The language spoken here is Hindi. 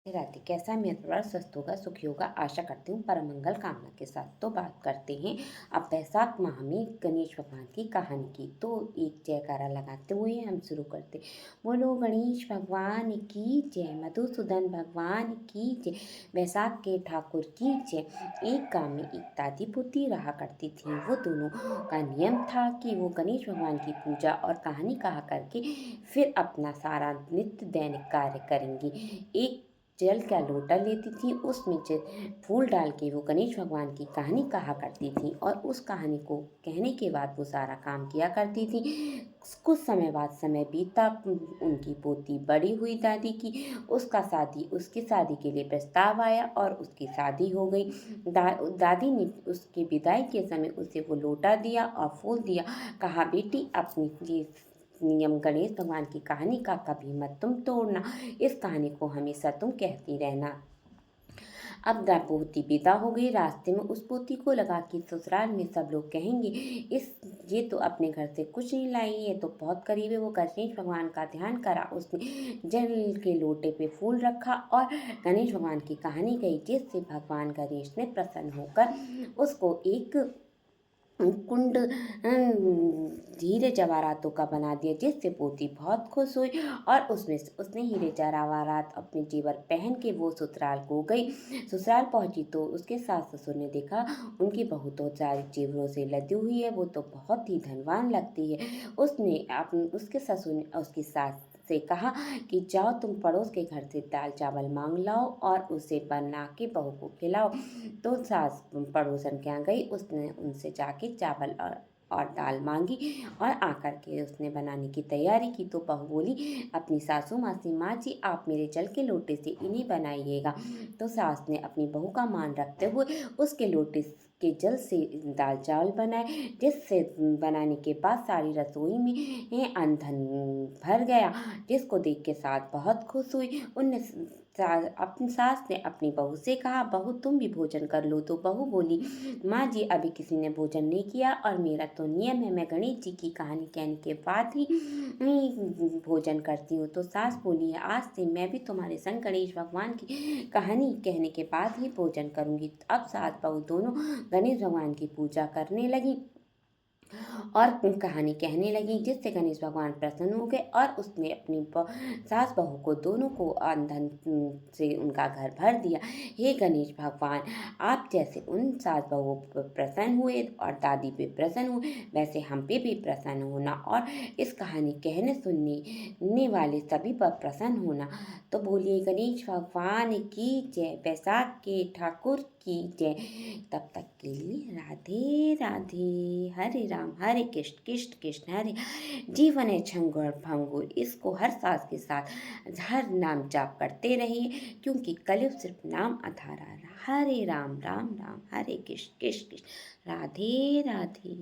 राधे, कैसा मेरा परिवार स्वस्थ होगा, सुखी होगा, आशा करती हूँ परम मंगल कामना के साथ। तो बात करते हैं अब वैशाख माह में गणेश भगवान की कहानी की। तो एक जयकारा लगाते हुए हम शुरू करते। बोलो गणेश भगवान की जय, मधुसूदन भगवान की जय, वैशाख के ठाकुर की जय। एक गांव में एक दादी पोती रहा करती थी। वो दोनों का नियम था कि वो गणेश भगवान की पूजा और कहानी कहा करके फिर अपना सारा नित्य दैनिक कार्य करेंगी। एक जल का लोटा लेती थी, उसमें फूल डाल के वो गणेश भगवान की कहानी कहा करती थी और उस कहानी को कहने के बाद वो सारा काम किया करती थी। कुछ समय बाद समय बीता, उनकी पोती बड़ी हुई दादी की। उसकी शादी के लिए प्रस्ताव आया और उसकी शादी हो गई। दादी ने उसकी विदाई के समय उसे वो लोटा दिया और फूल दिया। कहा, बेटी अपनी ये नियम गणेश भगवान की कहानी का कभी मत तुम तोड़ना। इस कहानी को हमेशा तुम कहती रहना। अब पोती विदा हो गई। रास्ते में उस पोती को लगा कि ससुराल में सब लोग कहेंगे, इस ये तो अपने घर से कुछ नहीं लाई, ये तो बहुत करीब है। वो गणेश भगवान का ध्यान करा, उसने जल के लोटे पे फूल रखा और गणेश भगवान की कहानी कही, जिससे भगवान गणेश ने प्रसन्न होकर उसको एक कुंड हीरे जवाहरातों का बना दिया, जिससे पोती बहुत खुश हुई और उसमें से उसने हीरे जवाहरात अपने जेवर पहन के वो ससुराल को गई। ससुराल पहुंची तो उसके सास ससुर ने देखा उनकी बहू तो सारे जेवरों से लदी हुई है, वो तो बहुत ही धनवान लगती है। उसके ससुर ने उसकी सास से कहा कि जाओ तुम पड़ोस के घर से दाल चावल मांग लाओ और उसे बना के बहू को खिलाओ। तो सास पड़ोसन के यहाँ गई, उसने उनसे जाके चावल और दाल मांगी और आकर के उसने बनाने की तैयारी की। तो बहू बोली अपनी सासू माँ से, माँ जी आप मेरे जल के लोटे से इन्हीं बनाइएगा। तो सास ने अपनी बहू का मान रखते हुए उसके लोटे के जल से दाल चावल बनाए, जिससे बनाने के बाद सारी रसोई में अन्न धन भर गया, जिसको देख के सास बहुत खुश हुई। अपनी सास ने अपनी बहू से कहा, बहू तुम भी भोजन कर लो। तो बहू बोली, माँ जी अभी किसी ने भोजन नहीं किया और मेरा तो नियम है, मैं गणेश जी की कहानी कहने के बाद ही भोजन करती हूँ। तो सास बोली, आज से मैं भी तुम्हारे संग गणेश भगवान की कहानी कहने के बाद ही भोजन करूँगी। अब सास बहू दोनों गणेश भगवान की पूजा करने लगी और कहानी कहने लगी, जिससे गणेश भगवान प्रसन्न हो गए और उसने अपनी सास बहू को दोनों को धन से उनका घर भर दिया। हे गणेश भगवान, आप जैसे उन सास बहू पर प्रसन्न हुए और दादी पे प्रसन्न हुए, वैसे हम पे भी प्रसन्न होना और इस कहानी कहने सुनने वाले सभी पर प्रसन्न होना। तो बोलिए गणेश भगवान की जय, वैशाख के ठाकुर की जय। तब तक के लिए राधे राधे। हरे कृष्ण कृष्ण कृष्ण हरे। जीवन है छंगुर भंगुर, इसको हर सांस के साथ हर नाम जाप करते रहिए, क्योंकि कलयुग सिर्फ नाम आधारा। हरे राम राम राम, हरे कृष्ण कृष्ण कृष्ण, राधे राधे।